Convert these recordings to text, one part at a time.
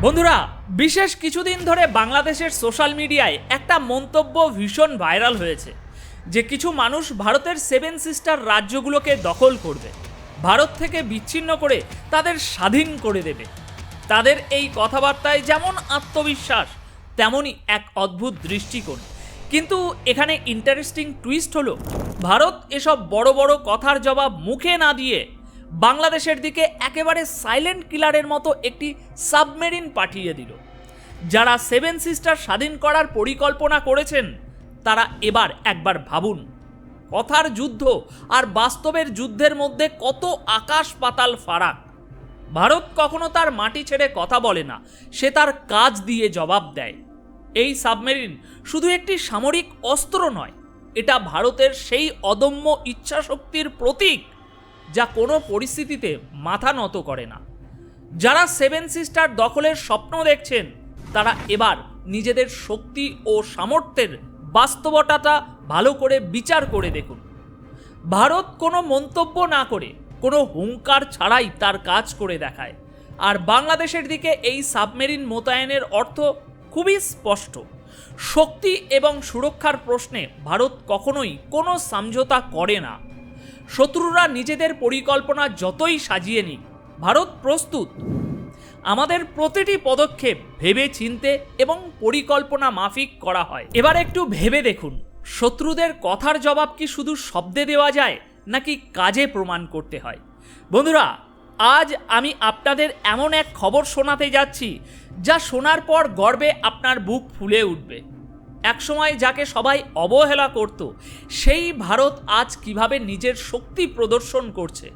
বন্ধুরা, বিশেষ কিছুদিন ধরে বাংলাদেশের সোশ্যাল মিডিয়ায় একটা মন্তব্য ভীষণ ভাইরাল হয়েছে যে কিছু মানুষ ভারতের সেভেন সিস্টার রাজ্যগুলোকে দখল করবে, ভারত থেকে বিচ্ছিন্ন করে তাদের স্বাধীন করে দেবে। তাদের এই কথাবার্তায় যেমন আত্মবিশ্বাস তেমনই এক অদ্ভুত দৃষ্টিকোণ। কিন্তু এখানে ইন্টারেস্টিং টুইস্ট হলো, ভারত এসব বড় বড় কথার জবাব মুখে না দিয়ে বাংলাদেশের দিকে একেবারে সাইলেন্ট কিলারের মতো একটি সাবমেরিন পাঠিয়ে দিল। যারা সেভেন সিস্টার স্বাধীন করার পরিকল্পনা করেছেন তারা এবার একবার ভাবুন, কথার যুদ্ধ আর বাস্তবের যুদ্ধের মধ্যে কত আকাশ পাতাল ফারাক। ভারত কখনো তার মাটি ছেড়ে কথা বলে না, সে তার কাজ দিয়ে জবাব দেয়। এই সাবমেরিন শুধু একটি সামরিক অস্ত্র নয়, এটা ভারতের সেই অদম্য ইচ্ছাশক্তির প্রতীক যা কোনো পরিস্থিতিতে মাথা নত করে না। যারা সেভেন সিস্টার দখলের স্বপ্ন দেখছেন তারা এবার নিজেদের শক্তি ও সামর্থ্যের বাস্তবতাটা ভালো করে বিচার করে দেখুন। ভারত কোনো মন্তব্য না করে, কোনো হুঙ্কার ছাড়াই তার কাজ করে দেখায়। আর বাংলাদেশের দিকে এই সাবমেরিন মোতায়েনের অর্থ খুবই স্পষ্ট। শক্তি এবং সুরক্ষার প্রশ্নে ভারত কখনোই কোনো সমঝোতা করে না। শত্রুরা নিজেদের পরিকল্পনা যতই সাজিয়ে নিক, ভারত প্রস্তুত। আমাদের প্রতিটি পদক্ষেপ ভেবে চিনতে এবং পরিকল্পনা মাফিক করা হয়। এবার একটু ভেবে দেখুন, শত্রুদের কথার জবাব কি শুধু শব্দে দেওয়া যায় নাকি কাজে প্রমাণ করতে হয়? বন্ধুরা, আজ আমি আপনাদের এমন এক খবর শোনাতে যাচ্ছি যা শোনার পর গর্বে আপনার বুক ফুলে উঠবে। একসময় যাকে সবাই অবহেলা করত, সেই ভারত আজ কিভাবে নিজের শক্তি প্রদর্শন করছে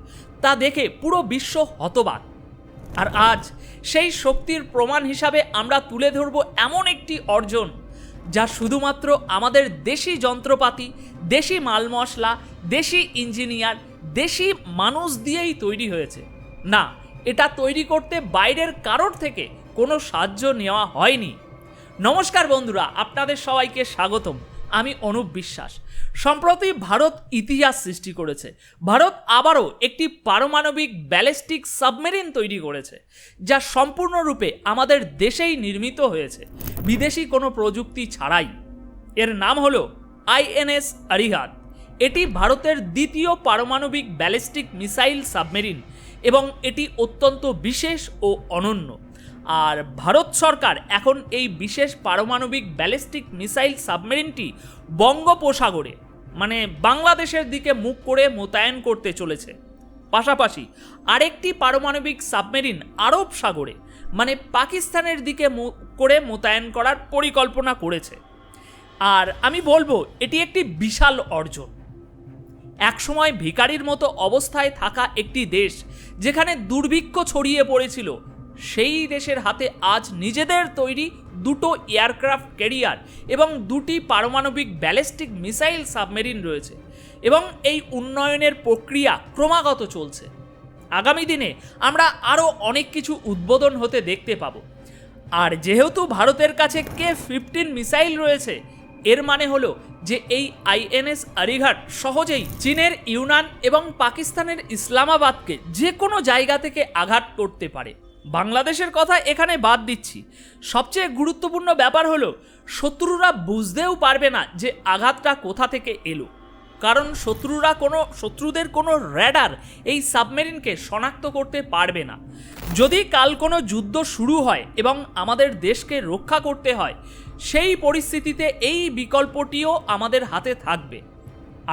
তা দেখে পুরো বিশ্ব হতবাক। আর আজ সেই শক্তির প্রমাণ হিসাবে আমরা তুলে ধরব এমন একটি অর্জন যা শুধুমাত্র আমাদের দেশি যন্ত্রপাতি, দেশি মাল মশলা, দেশি ইঞ্জিনিয়ার, দেশি মানুষ দিয়েই তৈরি হয়েছে। না, এটা তৈরি করতে বাইরের কারোর থেকে কোনো সাহায্য নেওয়া হয়নি। নমস্কার বন্ধুরা, আপনাদের সবাইকে স্বাগতম। আমি অনুপ বিশ্বাস। সম্প্রতি ভারত ইতিহাস সৃষ্টি করেছে। ভারত আবারও একটি পারমাণবিক ব্যালিস্টিক সাবমেরিন তৈরি করেছে, যা সম্পূর্ণরূপে আমাদের দেশেই নির্মিত হয়েছে, বিদেশি কোনো প্রযুক্তি ছাড়াই। এর নাম হলো আইএনএস আরিহাত। এটি ভারতের দ্বিতীয় পারমাণবিক ব্যালিস্টিক মিসাইল সাবমেরিন এবং এটি অত্যন্ত বিশেষ ও অনন্য। আর ভারত সরকার এখন এই বিশেষ পারমাণবিক ব্যালিস্টিক মিসাইল সাবমেরিনটি বঙ্গোপসাগরে মানে বাংলাদেশের দিকে মুখ করে মোতায়েন করতে চলেছে। পাশাপাশি আরেকটি পারমাণবিক সাবমেরিন আরব সাগরে মানে পাকিস্তানের দিকে মুখ করে মোতায়েন করার পরিকল্পনা করেছে। আর আমি বলবো এটি একটি বিশাল অর্জন। একসময় ভিখারির মতো অবস্থায় থাকা একটি দেশ, যেখানে দুর্ভিক্ষ ছড়িয়ে পড়েছিল, সেই দেশের হাতে আজ নিজেদের তৈরি দুটো এয়ারক্রাফট ক্যারিয়ার এবং দুটি পারমাণবিক ব্যালিস্টিক মিসাইল সাবমেরিন রয়েছে এবং এই উন্নয়নের প্রক্রিয়া ক্রমাগত চলছে। আগামী দিনে আমরা আরও অনেক কিছু উদ্বোধন হতে দেখতে পাব। আর যেহেতু ভারতের কাছে K-15 মিসাইল রয়েছে, এর মানে হলো যে এই আইএনএস আরিঘাট সহজেই চীনের ইউনান এবং পাকিস্তানের ইসলামাবাদকে যে কোনো জায়গা থেকে আঘাত করতে পারে। বাংলাদেশের কথা এখানে বাদ দিচ্ছি। সবচেয়ে গুরুত্বপূর্ণ ব্যাপার হলো, শত্রুরা বুঝতেও পারবে না যে আঘাতটা কোথা থেকে এলো, কারণ শত্রুদের কোনো র্যাডার এই সাবমেরিনকে শনাক্ত করতে পারবে না। যদি কাল কোনো যুদ্ধ শুরু হয় এবং আমাদের দেশকে রক্ষা করতে হয়, সেই পরিস্থিতিতে এই বিকল্পটিও আমাদের হাতে থাকবে।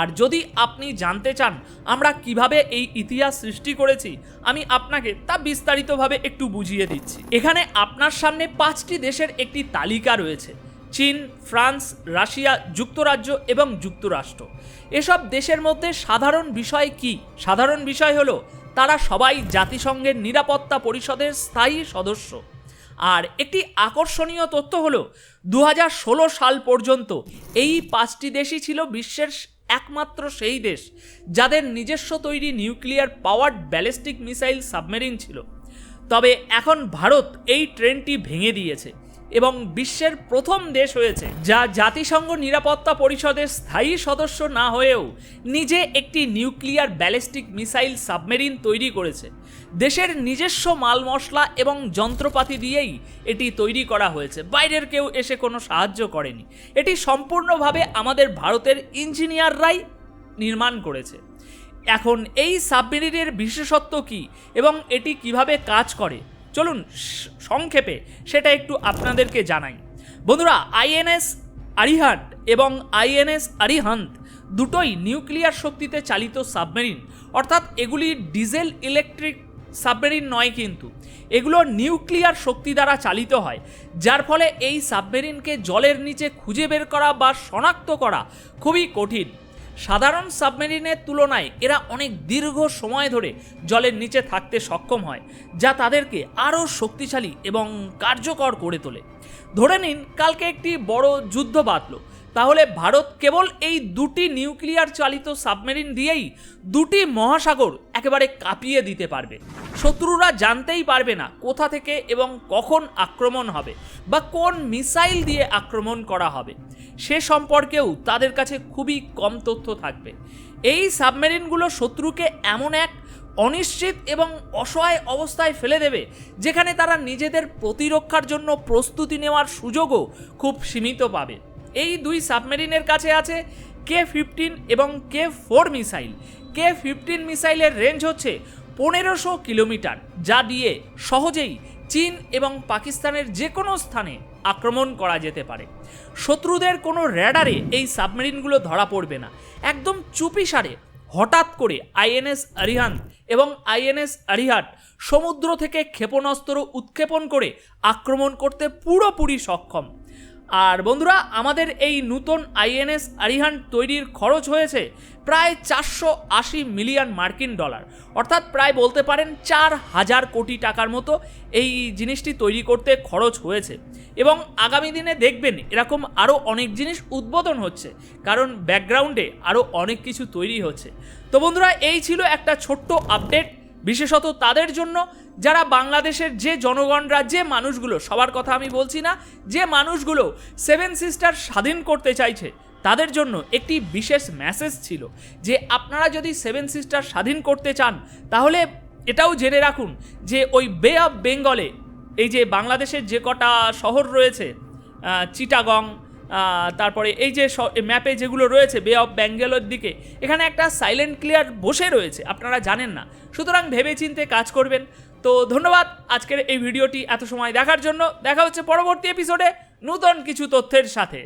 আর যদি আপনি জানতে চান আমরা কিভাবে এই ইতিহাস সৃষ্টি করেছি, আমি আপনাকে তা বিস্তারিতভাবে একটু বুঝিয়ে দিচ্ছি। এখানে আপনার সামনে 5টি দেশের একটি তালিকা রয়েছে: চীন, ফ্রান্স, রাশিয়া, যুক্তরাজ্য এবং যুক্তরাষ্ট্র। এসব দেশের মধ্যে সাধারণ বিষয় কি? সাধারণ বিষয় হলো তারা সবাই জাতিসংঘের নিরাপত্তা পরিষদের স্থায়ী সদস্য। আর একটি আকর্ষণীয় তথ্য হলো 2016 সাল পর্যন্ত এই 5টি দেশই ছিল বিশ্বের একমাত্র সেই দেশ যাদের নিজস্ব তৈরি nuclear powered ballistic missile submarine ছিল। তবে এখন ভারত এই ট্রেন্ডটি ভেঙে দিয়েছে এবং বিশ্বের প্রথম দেশ হয়েছে যা জাতিসংঘ নিরাপত্তা পরিষদের স্থায়ী সদস্য না হয়েও নিজে একটি নিউক্লিয়ার ব্যালিস্টিক মিসাইল সাবমেরিন তৈরি করেছে। দেশের নিজস্ব মাল মশলা এবং যন্ত্রপাতি দিয়েই এটি তৈরি করা হয়েছে, বাইরের কেউ এসে কোনো সাহায্য করেনি। এটি সম্পূর্ণভাবে আমাদের ভারতের ইঞ্জিনিয়াররাই নির্মাণ করেছে। এখন এই সাবমেরিনের বিশেষত্ব কী এবং এটি কিভাবে কাজ করে, চলুন সংক্ষেপে সেটা একটু আপনাদেরকে জানাই। বন্ধুরা, আইএনএস আরিহান্ট এবং আইএনএস আরিহান্ত দুটোই নিউক্লিয়ার শক্তিতে চালিত সাবমেরিন, অর্থাৎ এগুলি ডিজেল ইলেকট্রিক সাবমেরিন নয়, কিন্তু এগুলো নিউক্লিয়ার শক্তি দ্বারা চালিত হয়, যার ফলে এই সাবমেরিনকে জলের নিচে খুঁজে বের করা বা শনাক্ত করা খুবই কঠিন। সাধারণ সাবমেরিনের তুলনায় এরা অনেক দীর্ঘ সময় ধরে জলের নিচে থাকতে সক্ষম হয়, যা তাদেরকে আরও শক্তিশালী এবং কার্যকর করে তোলে। ধরে নিন কালকে একটি বড় যুদ্ধ বাঁধল, তাহলে ভারত কেবল এই দুটি নিউক্লিয়ার চালিত সাবমেরিন দিয়েই দুটি মহাসাগর একেবারে কাঁপিয়ে দিতে পারবে। শত্রুরা জানতেই পারবে না কোথা থেকে এবং কখন আক্রমণ হবে বা কোন মিসাইল দিয়ে আক্রমণ করা হবে, সে সম্পর্কেও তাদের কাছে খুবই কম তথ্য থাকবে। এই সাবমেরিনগুলো শত্রুকে এমন এক অনিশ্চিত এবং অসহায় অবস্থায় ফেলে দেবে যেখানে তারা নিজেদের প্রতিরক্ষার জন্য প্রস্তুতি নেওয়ার সুযোগও খুব সীমিত পাবে। এই দুই সাবমেরিনের কাছে আছে K-15 এবং K-4 মিসাইল। K-15 মিসাইলের রেঞ্জ হচ্ছে 1500 কিলোমিটার, যা দিয়ে সহজেই চীন এবং পাকিস্তানের যে কোনো স্থানে আক্রমণ করা যেতে পারে। শত্রুদের কোনো র্যাডারে এই সাবমেরিনগুলো ধরা পড়বে না। একদম চুপিসারে হঠাৎ করে আইএনএস আরিহান্ত এবং আইএনএস আরিহাট সমুদ্র থেকে ক্ষেপণাস্ত্র উৎক্ষেপণ করে আক্রমণ করতে পুরোপুরি সক্ষম। আর বন্ধুরা, আমাদের এই নতুন আইএনএস আরিহান্ট তৈরির খরচ হয়েছে প্রায় 480 মিলিয়ন মার্কিন ডলার, অর্থাৎ প্রায় বলতে পারেন 4000 কোটি টাকার মতো এই জিনিসটি তৈরি করতে খরচ হয়েছে। এবং আগামী দিনে দেখবেন এরকম আরও অনেক জিনিস উদ্বোধন হচ্ছে, কারণ ব্যাকগ্রাউন্ডে আরও অনেক কিছু তৈরি হচ্ছে। তো বন্ধুরা, এই ছিল একটা ছোট্ট আপডেট, বিশেষত তাদের জন্য যারা বাংলাদেশের যে জনগণরা, যে মানুষগুলো, সবার কথা আমি বলছি না, যে মানুষগুলো সেভেন সিস্টার স্বাধীন করতে চাইছে, তাদের জন্য একটি বিশেষ মেসেজ ছিল যে আপনারা যদি সেভেন সিস্টার স্বাধীন করতে চান তাহলে এটাও জেনে রাখুন যে ওই বে অফ বেঙ্গলে এই যে বাংলাদেশের যে কটা শহর রয়েছে, চিটাগং, তারপরে এই যে ম্যাপে যেগুলো রয়েছে বে অফ বেঙ্গলের দিকে, এখানে একটা সাইলেন্ট ক্লিয়ার বসে রয়েছে, আপনারা জানেন না। সুতরাং ভেবেচিন্তে কাজ করবেন। তো ধন্যবাদ আজকের এই ভিডিওটি এত সময় দেখার জন্য। দেখা হচ্ছে পরবর্তী এপিসোডে নতুন কিছু তথ্যের সাথে।